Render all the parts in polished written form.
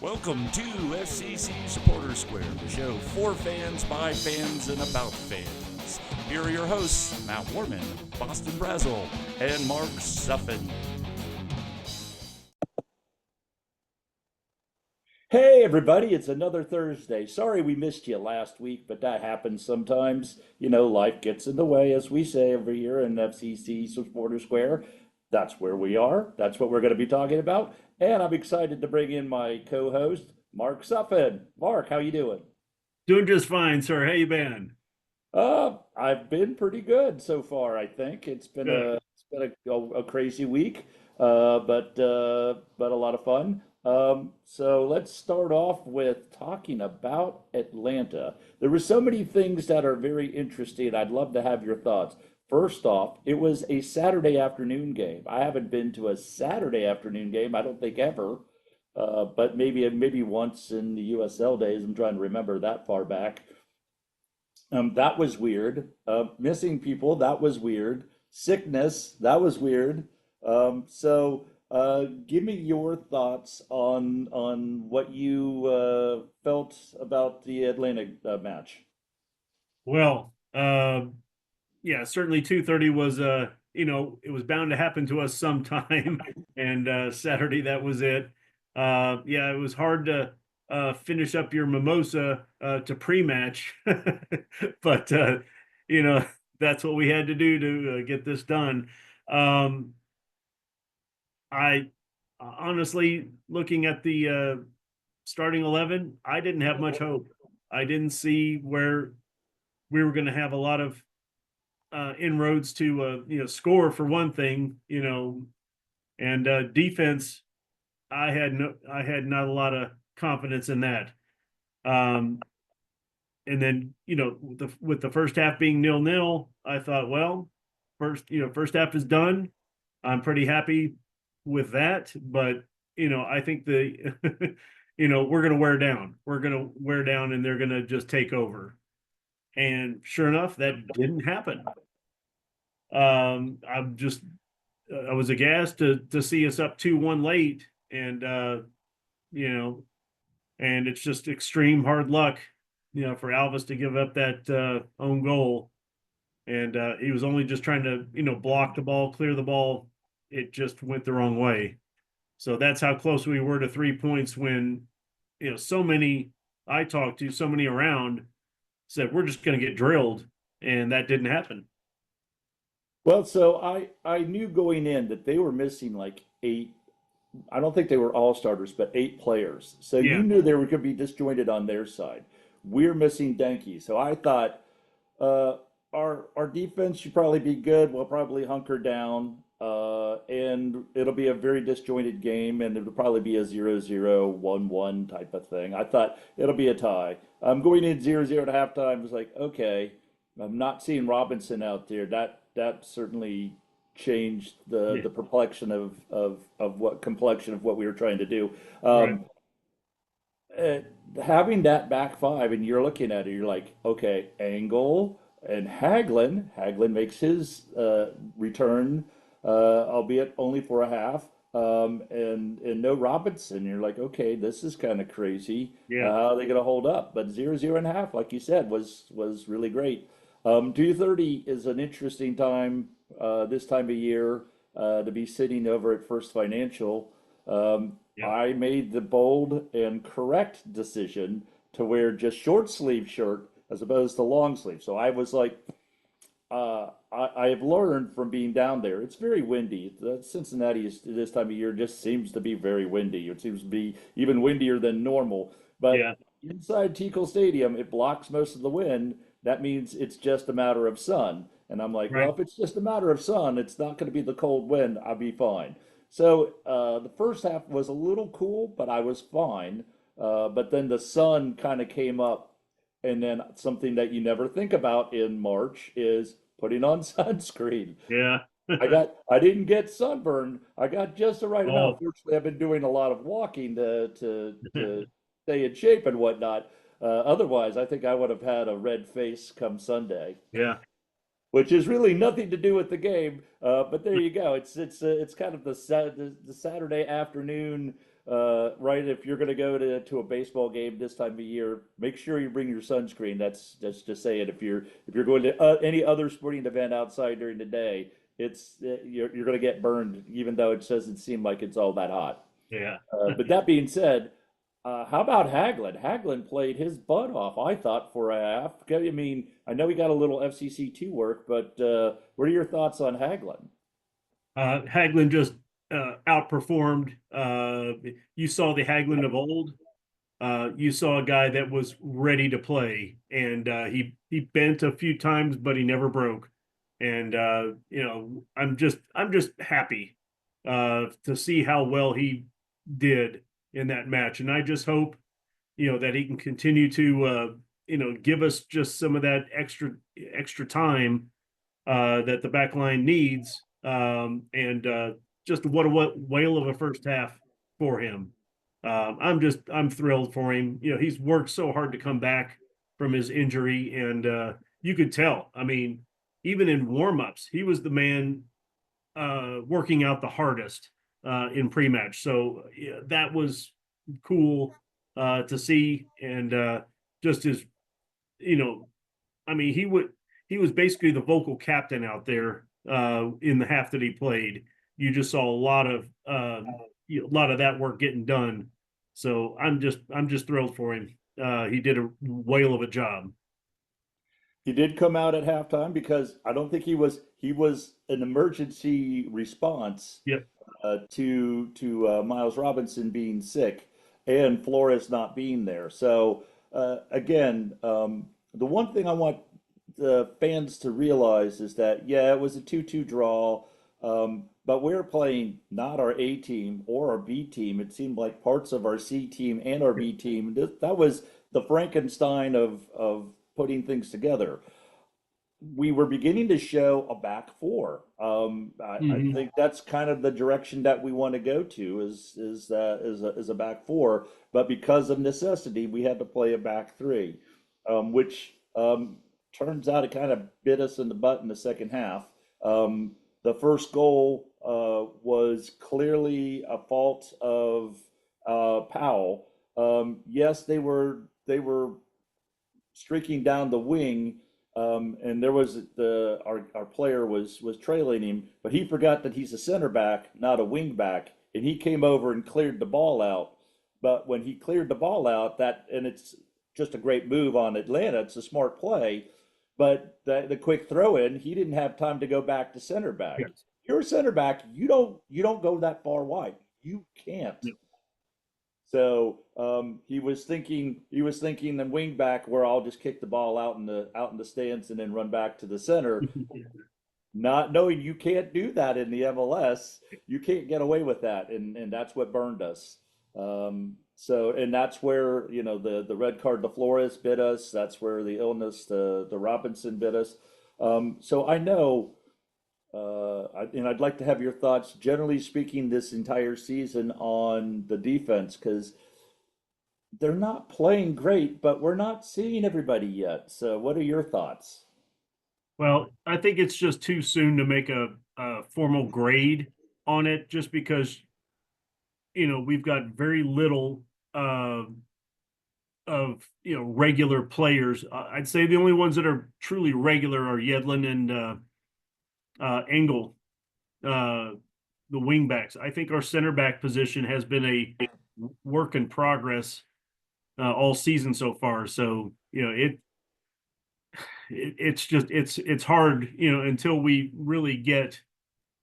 Welcome to FCC Supporter Square, the show for fans, by fans, and about fans. Here are your hosts, Matt Warman, Boston Brazel, and Mark Suffin. Hey everybody, it's another Thursday. Sorry we missed you last week, but that happens sometimes. You know, life gets in the way, as we say every year in FCC Supporter Square. That's where we are. That's what we're going to be talking about. And I'm excited to bring in my co-host, Mark Suffin. Mark, how you doing? Doing just fine, sir. How you been? I've been pretty good so far, I think. It's been Good. a crazy week, but a lot of fun. So let's start off with talking about Atlanta. There were so many things that are very interesting. I'd love to have your thoughts. First off, it was a Saturday afternoon game. I haven't been to a Saturday afternoon game, I don't think ever, but maybe once in the USL days. I'm trying to remember that far back. That was weird. Missing people, that was weird. Sickness, that was weird. Give me your thoughts on what you felt about the Atlanta match. Well, yeah, certainly 2:30 was it was bound to happen to us sometime, and Saturday that was it. Yeah, it was hard to finish up your mimosa to pre-match, but you know that's what we had to do to get this done. Um, I honestly, looking at the starting 11, I didn't have much hope. I didn't see where we were going to have a lot of inroads to score for one thing, and defense. I had not a lot of confidence in that. Um, and then with the first half being 0-0, I thought, well, first half is done. I'm pretty happy with that, but I think the we're going to wear down. We're going to wear down, and they're going to just take over. And sure enough, that didn't happen. I was aghast to see us up 2-1 late, and you know, and it's just extreme hard luck, for Alvis to give up that own goal, and he was only just trying to block the ball, clear the ball. It just went the wrong way. So that's how close we were to 3 points when so many I talked to, so many around said we're just going to get drilled, and that didn't happen. Well, so I knew going in that they were missing like eight. I don't think they were all starters, but eight players. So you Yeah, knew they were going to be disjointed on their side. We're missing Denke, so I thought uh, our defense should probably be good. We'll probably hunker down, and it'll be a very disjointed game, and it'll probably be a 0-0, 1-1 type of thing. I thought it'll be a tie. Going in 0-0 at halftime was like, okay, I'm not seeing Robinson out there. That certainly changed yeah, the complexion of what we were trying to do. right. Um, uh, Having that back five, and you're looking at it, you're like, okay, Angle and Haglin. Haglin makes his return, albeit only for a half. And no Robinson. You're like, okay, this is kind of crazy. Yeah. How are they going to hold up? But 0-0 and a half, like you said, was really great. 2:30 is an interesting time this time of year to be sitting over at First Financial. Yep. I made the bold and correct decision to wear just short sleeve shirt as opposed to long sleeve. So I was like, I have learned from being down there. It's very windy. Cincinnati is, this time of year just seems to be very windy. It seems to be even windier than normal. But Yeah. inside Tico Stadium, it blocks most of the wind. That means it's just a matter of sun. And I'm like, well, Right. if it's just a matter of sun, it's not going to be the cold wind. I'll be fine. So the first half was a little cool, but I was fine. But then the sun kind of came up, and then something that you never think about in March is putting on sunscreen. Yeah. I didn't get sunburned. I got just the right amount. Oh, Fortunately, I've been doing a lot of walking to stay in shape and whatnot. Otherwise, I think I would have had a red face come Sunday, yeah. which is really nothing to do with the game. But there you go. It's kind of the Saturday afternoon right, if you're going to go to a baseball game this time of year, make sure you bring your sunscreen. That's just saying. If you're going to any other sporting event outside during the day, you're going to get burned, even though it doesn't seem like it's all that hot. Yeah. But that being said, how about Hagelin? Hagelin played his butt off, I thought, for a half. I mean, I know he got a little FCC2 work, but what are your thoughts on Hagelin? Hagelin just outperformed. You saw the Hagelin of old. You saw a guy that was ready to play, and he bent a few times, but he never broke. And I'm just happy to see how well he did in that match, and I just hope that he can continue to give us just some of that extra time that the back line needs. And just what a whale of a first half for him. I'm thrilled for him. He's worked so hard to come back from his injury, and you could tell. I mean, even in warmups, he was the man working out the hardest in pre-match. So yeah, that was cool to see, and just as I mean, he was basically the vocal captain out there in the half that he played. You just saw a lot of that work getting done. So I'm just thrilled for him. He did a whale of a job. He did come out at halftime because I don't think he was an emergency response Yep. to Miles Robinson being sick and Flores not being there. So again, the one thing I want the fans to realize is that yeah, it was a 2-2 draw, but we're playing not our A team or our B team. It seemed like parts of our C team and our B team. That was the Frankenstein of putting things together. We were beginning to show a back four. I think that's kind of the direction that we want to go to is a back four. But because of necessity, we had to play a back three, which turns out it kind of bit us in the butt in the second half. The first goal was clearly a fault of Powell. Yes, they were streaking down the wing, and there was our player was trailing him, but he forgot that he's a center back, not a wing back, and he came over and cleared the ball out. But when he cleared the ball out, and it's just a great move on Atlanta, it's a smart play. But the quick throw in, he didn't have time to go back to center back. Yes. You're a center back, you don't go that far wide. You can't. Yep. So he was thinking the wing back where I'll just kick the ball out in the stands and then run back to the center, not knowing you can't do that in the MLS. You can't get away with that, and that's what burned us. And that's where the red card to Flores bit us. That's where the illness to Robinson bit us. So I know. And I'd like to have your thoughts, generally speaking, this entire season on the defense, because they're not playing great, but we're not seeing everybody yet. So what are your thoughts? Well, I think it's just too soon to make a formal grade on it, just because we've got very little of regular players. I'd say the only ones that are truly regular are Yedlin and Engel, the wingbacks. I think our center back position has been a work in progress all season so far. So it's hard until we really get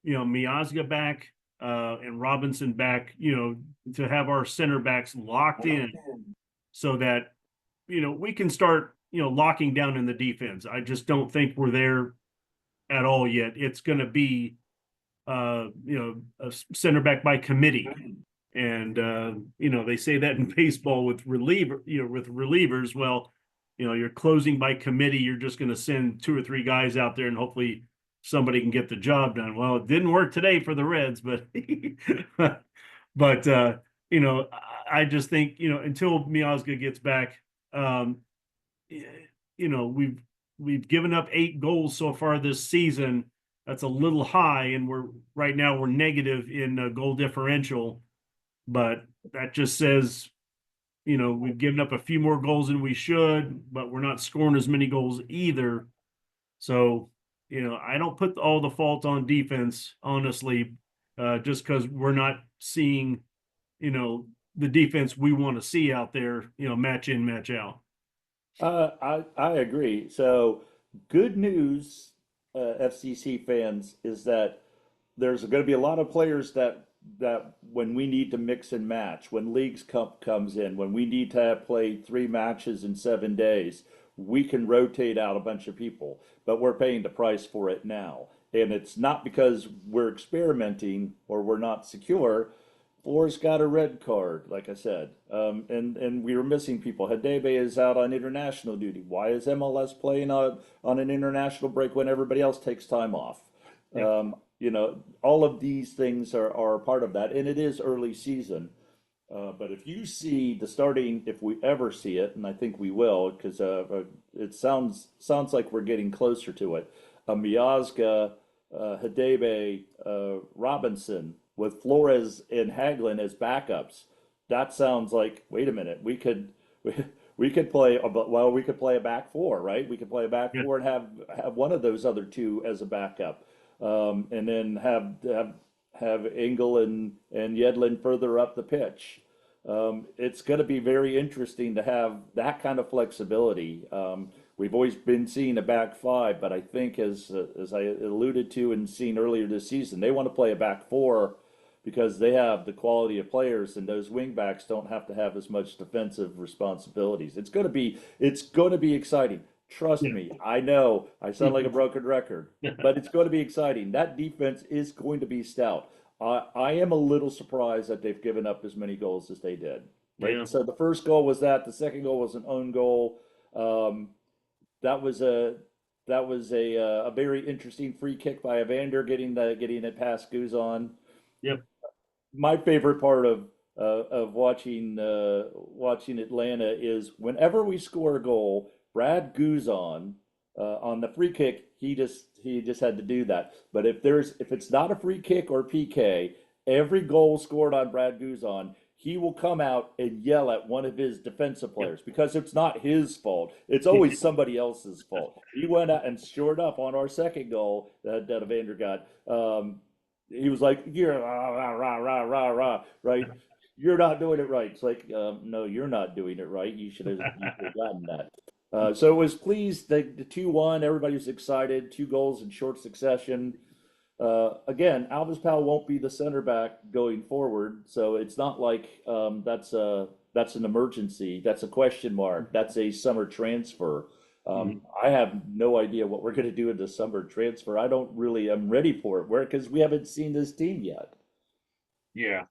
Miazga back and Robinson back to have our center backs locked in so that we can start locking down in the defense. I just don't think we're there at all yet. It's going to be a center back by committee, and they say that in baseball with relievers. Well, you're closing by committee. You're just going to send 2 or 3 guys out there and hopefully somebody can get the job done. Well, it didn't work today for the Reds, but I just think until Miazga gets back, we've given up 8 goals so far this season. That's a little high, and we're negative in goal differential. but that just says, we've given up a few more goals than we should, but we're not scoring as many goals either. So, I don't put all the fault on defense, honestly, just because we're not seeing, the defense we want to see out there, match in, match out. I agree. So good news, FCC fans, is that there's going to be a lot of players that when we need to mix and match, when Leagues Cup comes in, when we need to play 3 matches in 7 days, we can rotate out a bunch of people. But we're paying the price for it now, and it's not because we're experimenting or we're not secure. Flores got a red card, like I said, and we were missing people. Hadebe is out on international duty. Why is MLS playing on an international break when everybody else takes time off? Yep. All of these things are part of that, and it is early season. But if you see the starting, if we ever see it, and I think we will, because it sounds like we're getting closer to it. Miazga, Hadebe, Robinson, with Flores and Hagelin as backups. That sounds like, wait a minute, we could play we could play a back four, right? We could play a back Yeah. four and have one of those other two as a backup, and then have Engel and Yedlin further up the pitch. It's going to be very interesting to have that kind of flexibility. We've always been seeing a back five, but I think as I alluded to and seen earlier this season, they want to play a back four because they have the quality of players, and those wing backs don't have to have as much defensive responsibilities. It's going to be exciting. Trust Yeah. me, I know I sound like a broken record, but it's going to be exciting. That defense is going to be stout. I am a little surprised that they've given up as many goals as they did. Right. Yeah. So the first goal was that. The second goal was an own goal. That was a very interesting free kick by Evander getting it past Guzan. Yep. My favorite part of watching Atlanta is whenever we score a goal, Brad Guzan on the free kick, he just had to do that. But if it's not a free kick or PK, every goal scored on Brad Guzan, he will come out and yell at one of his defensive players because it's not his fault. It's always somebody else's fault. He went out and sure enough on our second goal that Evander got. He was like, "You're rah, rah, rah, rah, rah," right? You're not doing it right. It's like, no, you're not doing it right. You should have gotten that. So it was pleased that the 2-1, everybody was excited. 2 goals in short succession. Again, Alvis Powell won't be the center back going forward, so it's not like that's an emergency. That's a question mark. That's a summer transfer. I have no idea what we're going to do in the summer transfer. I don't really am ready for it. Because we haven't seen this team yet. Yeah.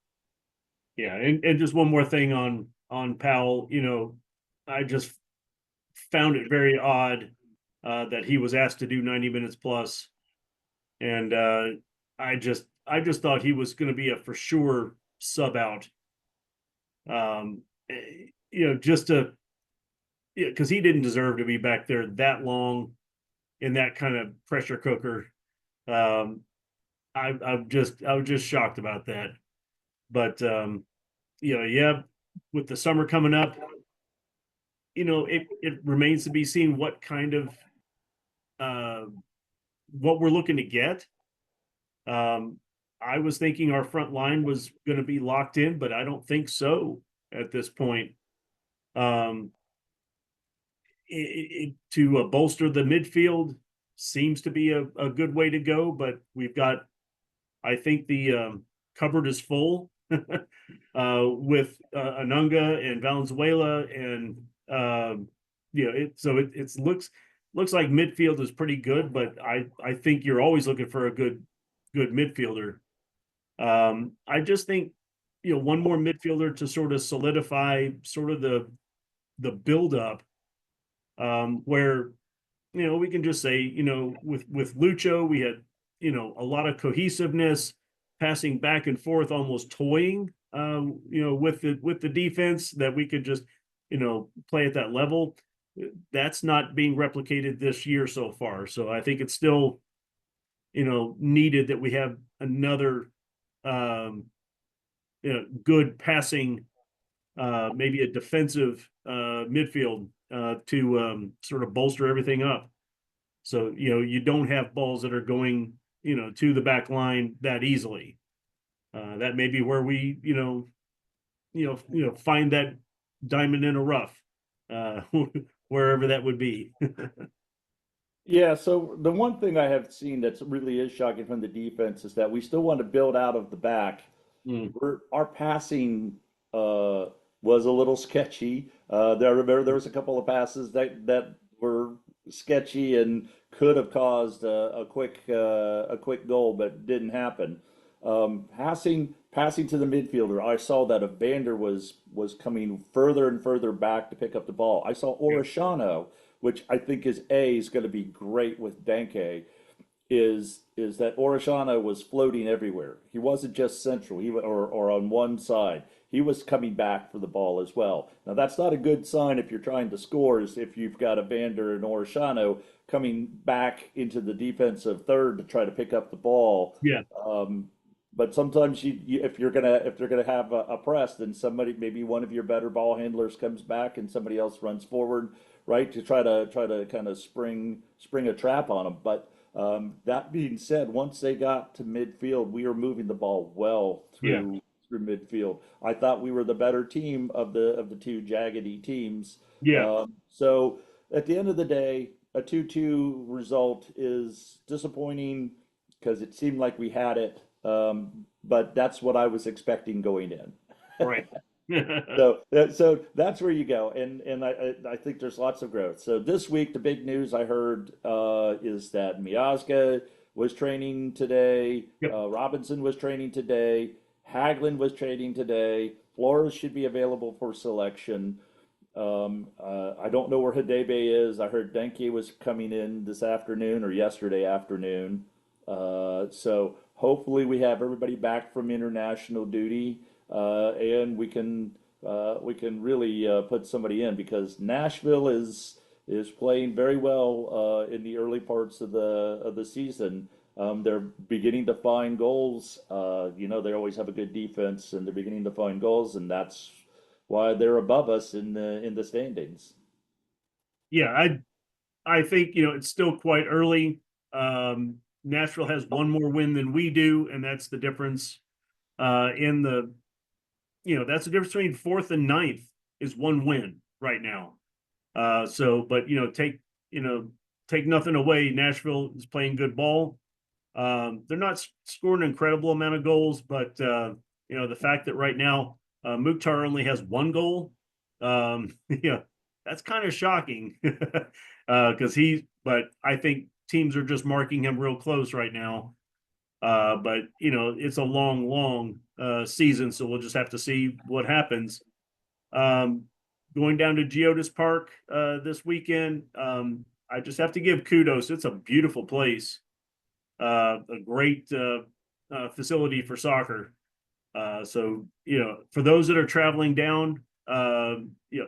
Yeah. And just one more thing on Powell, I just found it very odd that he was asked to do 90 minutes plus. And I just thought he was going to be a for sure sub out. Just to, because he didn't deserve to be back there that long in that kind of pressure cooker. I was just shocked about that. But yeah, with the summer coming up, it remains to be seen what kind of what we're looking to get. I was thinking our front line was going to be locked in, but I don't think so at this point. To bolster the midfield seems to be a good way to go, but we've got, I think the cupboard is full with Anunga and Valenzuela, and it looks like midfield is pretty good, but I think you're always looking for a good midfielder. I just think one more midfielder to sort of solidify sort of the build up, where we can just say with Lucho we had a lot of cohesiveness, passing back and forth, almost toying with the defense, that we could just play at that level. That's not being replicated this year so far. So I think it's still needed that we have another good passing, maybe a defensive midfield to sort of bolster everything up. So, you don't have balls that are going, to the back line that easily. That may be where we, find that diamond in a rough, uh, wherever that would be. Yeah, so the one thing I have seen that's really is shocking from the defense is that we still want to build out of the back. Mm, Our passing uh, was a little sketchy. There was a couple of passes that were sketchy and could have caused a quick goal, but didn't happen. Passing to the midfielder, I saw that Evander was coming further and further back to pick up the ball. I saw yeah, Orishano, which I think is going to be great with Denke, is that Orishano was floating everywhere. He wasn't just central, or on one side. He was coming back for the ball as well. Now that's not a good sign if you're trying to score, is if you've got Evander and Orishano coming back into the defensive third to try to pick up the ball. yeah, But sometimes if you're gonna have a press, then somebody, maybe one of your better ball handlers comes back and somebody else runs forward, right, to try to kind of spring a trap on them. But that being said, once they got to midfield, we were moving the ball well yeah, through midfield. I thought we were the better team of the two jaggedy teams. yeah. So at the end of the day, a 2-2 result is disappointing because it seemed like we had it. But that's what I was expecting going in. Right. So that's where you go, and I think there's lots of growth. So this week, the big news I heard is that Miazga was training today, Yep. Robinson was training today, Haglund was training today, Flores should be available for selection. I don't know where Hidebe is. I heard Denke was coming in this afternoon or yesterday afternoon. So hopefully we have everybody back from international duty, and we can really put somebody in because Nashville is playing very well in the early parts of the season. They're beginning to find goals. They always have a good defense, and they're beginning to find goals, and that's why they're above us in the standings. Yeah, I think, it's still quite early. Nashville has one more win than we do, and that's the difference in the, that's the difference between fourth and ninth is one win right now. But take nothing away. Nashville is playing good ball. They're not scoring an incredible amount of goals, but the fact that right now Mukhtar only has one goal, that's kind of shocking because but I think teams are just marking him real close right now. But it's a long season, so we'll just have to see what happens. Um, Going down to Geodis Park this weekend, I just have to give kudos. It's a beautiful place, a great facility for soccer. So for those that are traveling down,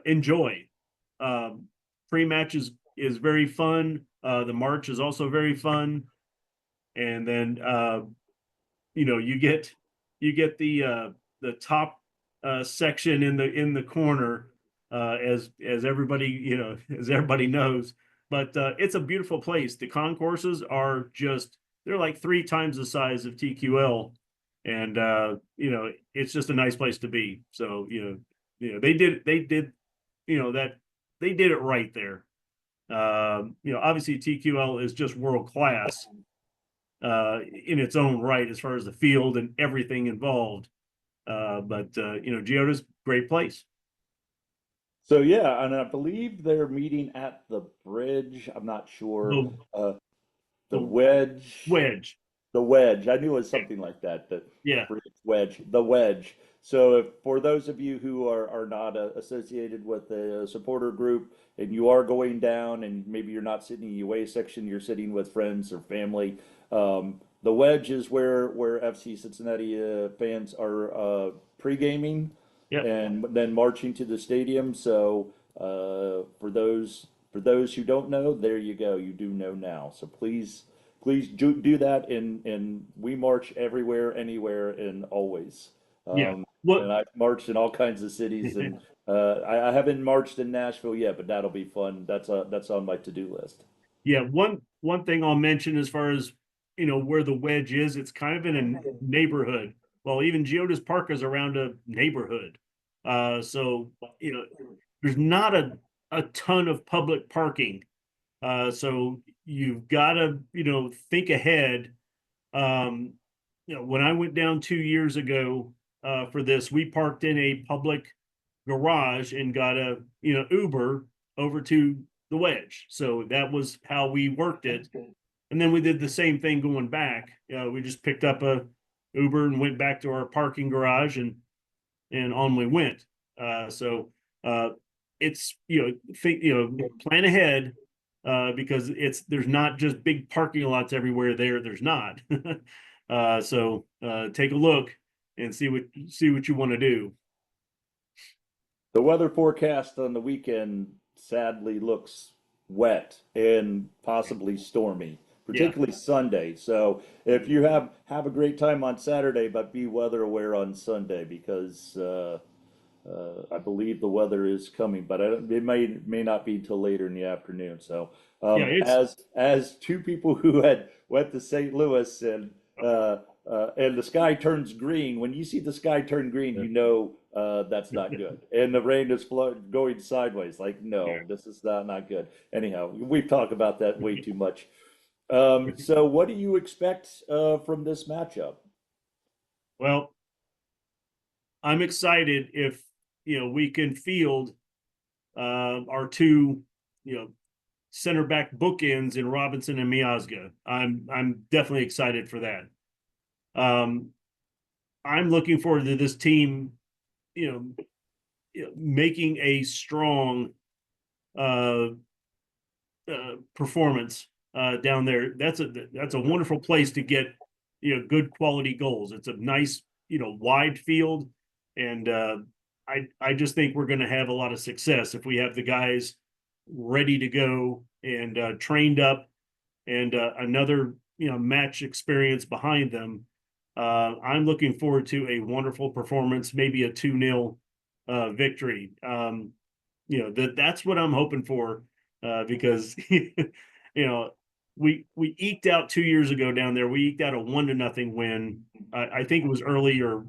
enjoy. Pre-match is very fun. The march is also very fun, and then you get the top section in the corner, as everybody as everybody knows. But it's a beautiful place. The concourses are just, they're like 3 times the size of TQL, and it's just a nice place to be. So they did that they did it right there. Obviously TQL is just world class in its own right as far as the field and everything involved. But Geoda's great place. So yeah, and I believe they're meeting at the bridge. I'm not sure. The, The the wedge, wedge. the wedge. I knew it was something like that. The Yeah. bridge wedge, the wedge. So if, for those of you who are not associated with the supporter group, and you are going down, and maybe you're not sitting in the UA section, you're sitting with friends or family. The wedge is where FC Cincinnati fans are pre-gaming Yeah. and then marching to the stadium. So for those who don't know, there you go. You do know now. So please do that, and we march everywhere, anywhere, and always. Yeah. What? and I've marched in all kinds of cities, and I haven't marched in Nashville yet, but that'll be fun. That's on my to-do list. Yeah, one thing I'll mention as far as where the wedge is, it's kind of in a neighborhood. Well, even Geodis Park is around a neighborhood. So there's not a ton of public parking. So you've got to, think ahead. When I went down 2 years ago for this, we parked in a public garage and got a, Uber over to the wedge. So that was how we worked it. And then we did the same thing going back. We just picked up a Uber and went back to our parking garage, and on we went. So it's plan ahead because there's not just big parking lots everywhere there's not. So take a look and see what you want to do. The weather forecast on the weekend sadly looks wet and possibly stormy, particularly Sunday. So if you have a great time on Saturday, but be weather aware on Sunday because I believe the weather is coming, but it may not be till later in the afternoon. So as two people who had went to St. Louis and the sky turns green, when you see the sky turn green, you know that's not good. And the rain is going sideways. Like, no, this is not good. Anyhow, we've talked about that way too much. So what do you expect from this matchup? Well, I'm excited if we can field our two center back bookends in Robinson and Miazga. I'm definitely excited for that. I'm looking forward to this team, making a strong performance down there. That's a wonderful place to get good quality goals. It's a nice wide field, and I just think we're going to have a lot of success if we have the guys ready to go and trained up, and another match experience behind them. I'm looking forward to a wonderful performance, maybe a 2-0 victory. That's what I'm hoping for, because we eked out 2 years ago down there. We eked out a 1-0 win. I think it was early, or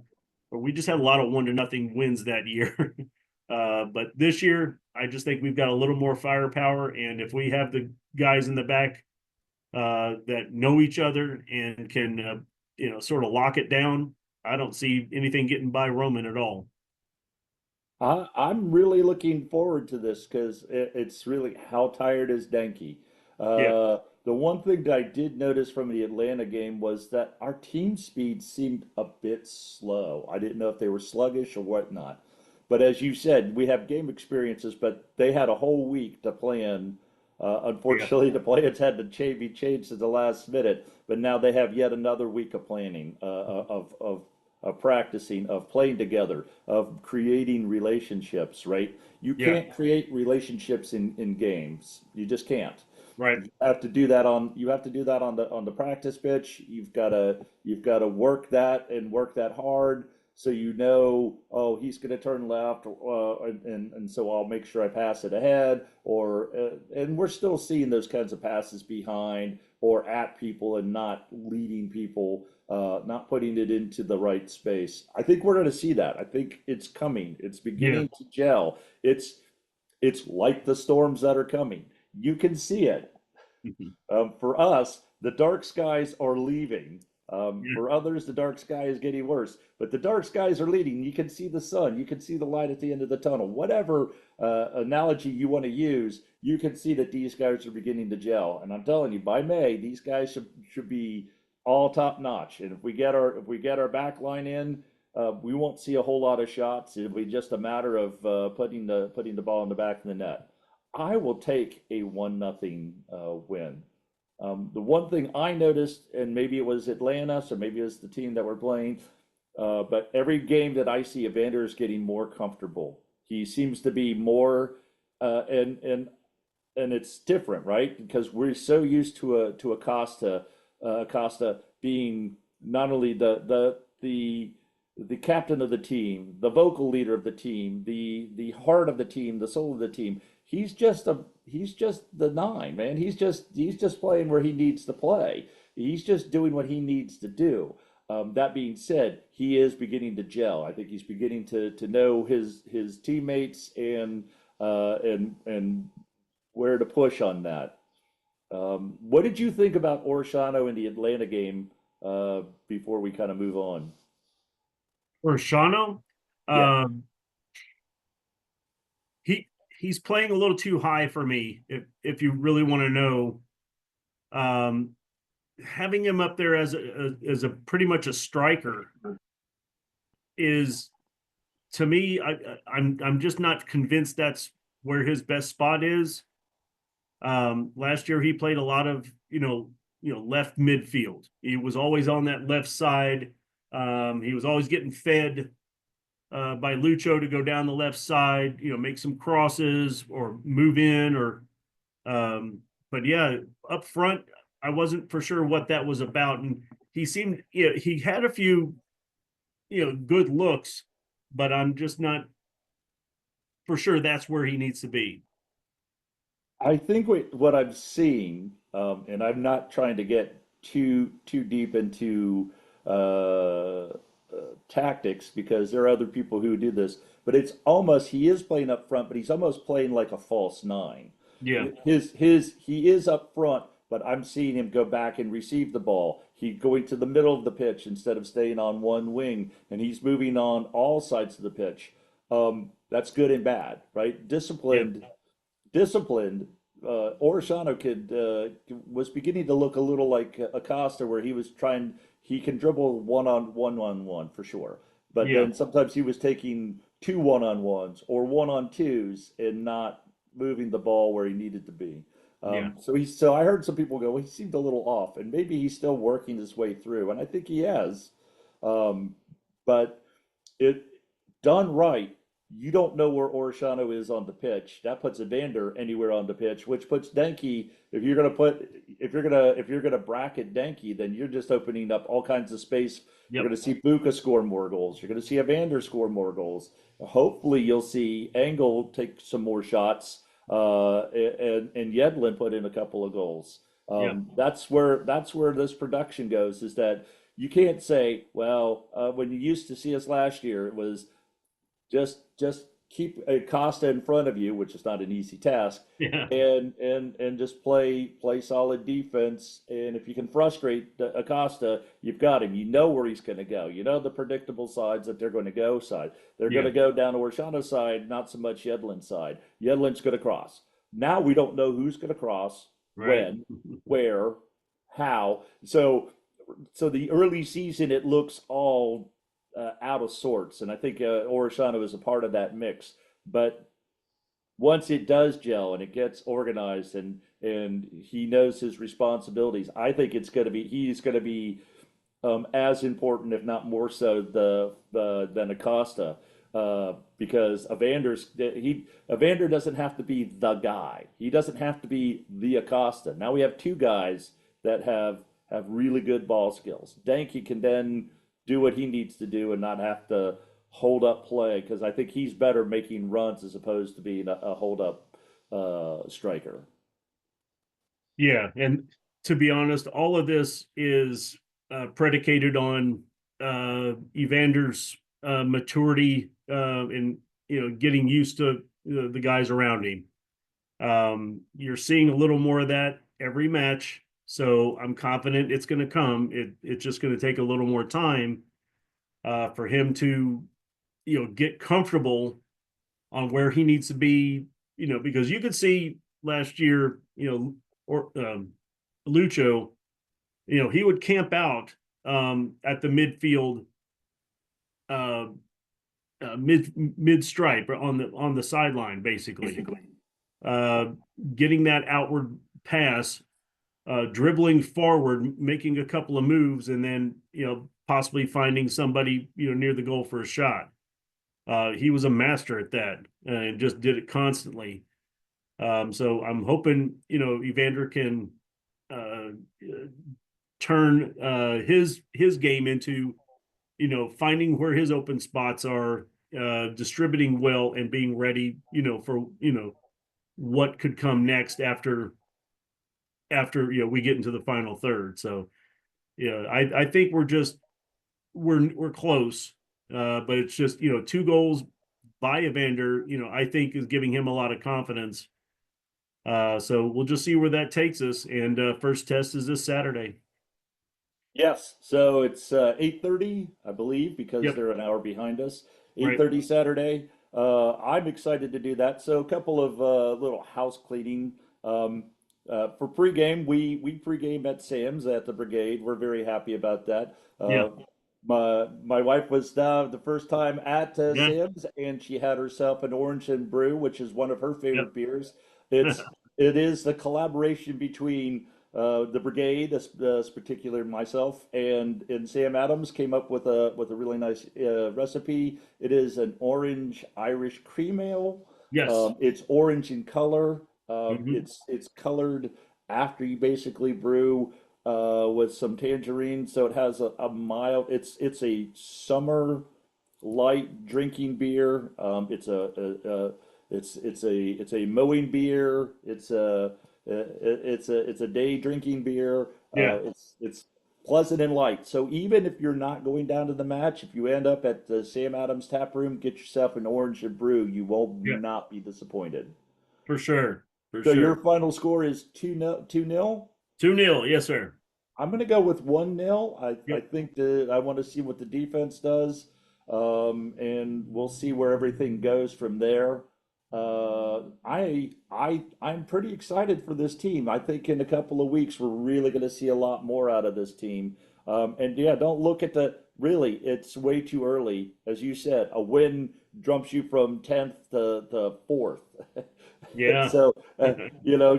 we just had a lot of 1-0 wins that year. But this year, I just think we've got a little more firepower, and if we have the guys in the back that know each other and can sort of lock it down, I don't see anything getting by Roman at all. I'm really looking forward to this because it's really how tired is Denke. The one thing that I did notice from the Atlanta game was that our team speed seemed a bit slow. I didn't know if they were sluggish or whatnot. But as you said, we have game experiences, but they had a whole week to plan. Unfortunately, the plans had to be changed at the last minute, but now they have yet another week of planning, of practicing, of playing together, of creating relationships, right? You can't create relationships in games. You just can't. Right. You have to do that on the practice pitch. You've got to work that and work that hard. So oh, he's going to turn left, and so I'll make sure I pass it ahead, and we're still seeing those kinds of passes behind or at people and not leading people, not putting it into the right space. I think we're going to see that. I think it's coming. It's beginning to gel. It's like the storms that are coming. You can see it. For us, the dark skies are leaving. For others, the dark sky is getting worse, but the dark skies are leading. You can see the sun. You can see the light at the end of the tunnel. Whatever analogy you want to use, you can see that these guys are beginning to gel. And I'm telling you, by May, these guys should be all top notch. And if we get our back line in, we won't see a whole lot of shots. It'll be just a matter of putting the ball in the back of the net. I will take a 1-0 win. The one thing I noticed, and maybe it was Atlanta, so maybe it was the team that we're playing, but every game that I see, Evander is getting more comfortable. He seems to be more, and it's different, right? Because we're so used to Acosta being not only the the captain of the team, the vocal leader of the team, the heart of the team, the soul of the team. He's just the nine, man. He's just playing where he needs to play. He's just doing what he needs to do. That being said, he is beginning to gel. I think he's beginning to know his teammates and where to push on that. What did you think about Orshano in the Atlanta game before we kind of move on? Or Shano, Yeah. um, he's playing a little too high for me. If you really want to know, um, having him up there as a pretty much a striker is, to me, I'm just not convinced that's where his best spot is. Last year he played a lot of left midfield. He was always on that left side. He was always getting fed by Lucho to go down the left side, make some crosses or move in but yeah, up front, I wasn't for sure what that was about. And he seemed, he had a few, good looks, but I'm just not for sure that's where he needs to be. I think what I'm seeing, and I'm not trying to get too deep into tactics because there are other people who do this, but it's almost he is playing up front, but he's almost playing like a false nine. Yeah. His he is up front, but I'm seeing him go back and receive the ball. He's going to the middle of the pitch instead of staying on one wing, and he's moving on all sides of the pitch. That's good and bad, right? Yeah. Disciplined. Orishano was beginning to look a little like Acosta, where he can dribble one on one for sure, but Yeah. then sometimes he was taking two one-on-ones or one-on-twos and not moving the ball where he needed to be. Yeah. So I heard some people go, well, he seemed a little off, and maybe he's still working his way through, and I think he has. Um, but it done right, you don't know where Orishano is on the pitch. That puts Evander anywhere on the pitch, which puts Denke. If you're gonna bracket Denke, then you're just opening up all kinds of space. You're Yep. gonna see Buka score more goals. You're gonna see Evander score more goals. Hopefully, you'll see Engel take some more shots, and Yedlin put in a couple of goals. Yeah. That's where this production goes. Is that you can't say, well, when you used to see us last year, it was just keep Acosta in front of you, which is not an easy task, Yeah. and just play solid defense. And if you can frustrate Acosta, you've got him. You know where he's going to go. You know the predictable sides that they're going to go side. They're going Yeah. to go down to Orshano's side, not so much Yedlin's side. Yedlin's going to cross. Now we don't know who's going to cross, Right. when, where, how. So the early season, it looks all out of sorts, and I think Orishano is a part of that mix. But once it does gel and it gets organized and he knows his responsibilities, I think he's going to be as important, if not more so, than Acosta. Because Evander doesn't have to be the guy. He doesn't have to be the Acosta. Now we have two guys that have really good ball skills. Danke can then do what he needs to do and not have to hold up play, because I think he's better making runs as opposed to being a hold up striker. Yeah. And to be honest, all of this is predicated on Evander's maturity and getting used to the guys around him. You're seeing a little more of that every match, so I'm confident it's going to come. It's just going to take a little more time for him to get comfortable on where he needs to be. Because you could see last year, or Lucho, he would camp out at the midfield, uh, mid stripe or on the sideline, basically, uh, getting that outward pass, dribbling forward, making a couple of moves, and then possibly finding somebody near the goal for a shot. He was a master at that and just did it constantly. So I'm hoping Evander can turn his game into finding where his open spots are, distributing well, and being ready, for, what could come next after we get into the final third. So yeah, I think we're close, but it's just 2 goals by Evander, I think is giving him a lot of confidence. So we'll just see where that takes us. And first test is this Saturday. Yes, so it's 8:30, I believe, because Yep. they're an hour behind us. Right. 8:30 Saturday. I'm excited to do that. So a couple of little house cleaning. For pregame, we pregame at Sam's at the Brigade. We're very happy about that. Yeah. My wife was the first time at Yeah. Sam's, and she had herself an orange and brew, which is one of her favorite Yep. beers. It is the collaboration between the Brigade, this particular myself, and Sam Adams came up with a really nice recipe. It is an orange Irish cream ale. Yes. It's orange in color. Mhm. It's colored after you basically brew with some tangerine, so it has a mild. It's a summer light drinking beer. It's a mowing beer. It's a day drinking beer. Yeah. It's pleasant and light. So even if you're not going down to the match, if you end up at the Sam Adams tap room, get yourself an orange and brew. You will Yeah. not be disappointed. For sure. For So your sure. final score is 2-0. 2-0. Yes, sir. I'm gonna go with 1-0. I Yep. think I want to see what the defense does, and we'll see where everything goes from there. I'm pretty excited for this team. I think in a couple of weeks we're really going to see a lot more out of this team. And yeah, don't look at really. It's way too early, as you said. A win jumps you from 10th to 4th. Yeah. So you know.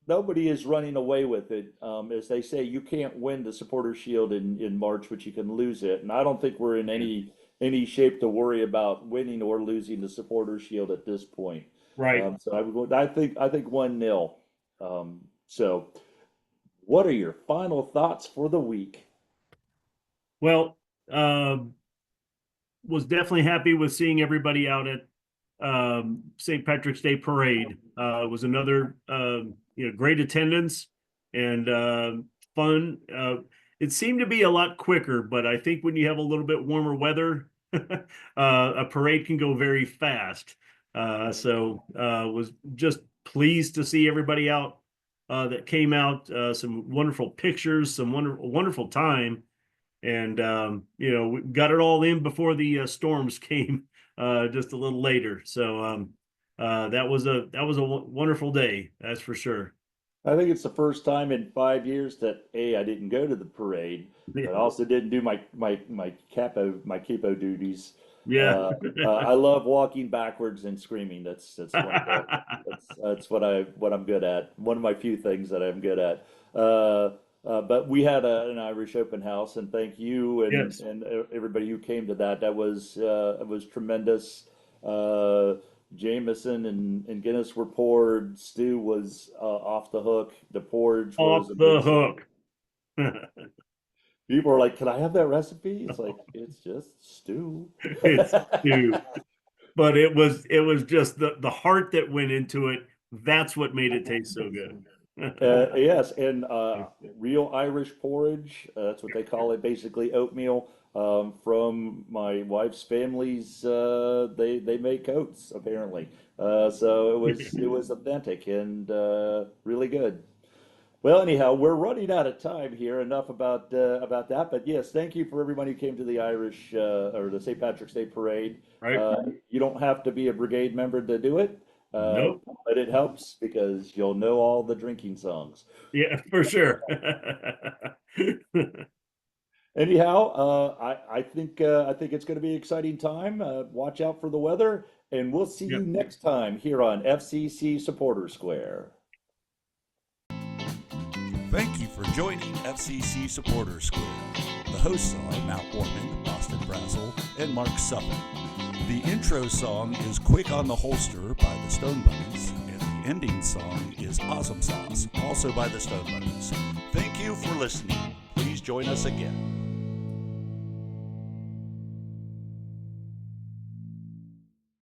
Nobody is running away with it. As they say, you can't win the Supporter Shield in March, but you can lose it. And I don't think we're in any shape to worry about winning or losing the Supporter Shield at this point. Right. So I think 1-0. So what are your final thoughts for the week? Well, was definitely happy with seeing everybody out at St. Patrick's Day Parade. It was another great attendance and fun. It seemed to be a lot quicker, but I think when you have a little bit warmer weather, a parade can go very fast. So was just pleased to see everybody out that came out. Some wonderful pictures, some wonderful time, and we got it all in before the storms came just a little later. So that was a wonderful day, that's for sure. I think it's the first time in 5 years that I didn't go to the parade, but I also didn't do my capo duties. Yeah. I love walking backwards and screaming. That's what I'm good at. One of my few things that I'm good at. But we had an Irish open house, and thank you Yes. and everybody who came to that. That was it was tremendous. Jameson and Guinness were poured. Stew was off the hook. The porridge Off was the amazing. hook. People are like, "Can I have that recipe?" It's like it's just stew. It's stew. But it was just the heart that went into it. That's what made it taste so good. Yes, and real Irish porridge. That's what they call it, basically oatmeal. From my wife's family's, they make oats apparently. So it was authentic and really good. Well, anyhow, we're running out of time here. Enough about that. But yes, thank you for everybody who came to the Irish or the St. Patrick's Day Parade. Right? You don't have to be a brigade member to do it. Nope. But it helps because you'll know all the drinking songs. Yeah, for sure. Anyhow, I think it's going to be an exciting time. Watch out for the weather, and we'll see you Yep. next time here on FCC Supporter Square. Thank you for joining FCC Supporter Square. The hosts are Matt Warman, Boston Brazel, and Mark Suffolk. The intro song is Quick on the Holster by the Stone Bunnies, and the ending song is Awesome Sauce, also by the Stone Bunnies. Thank you for listening. Please join us again.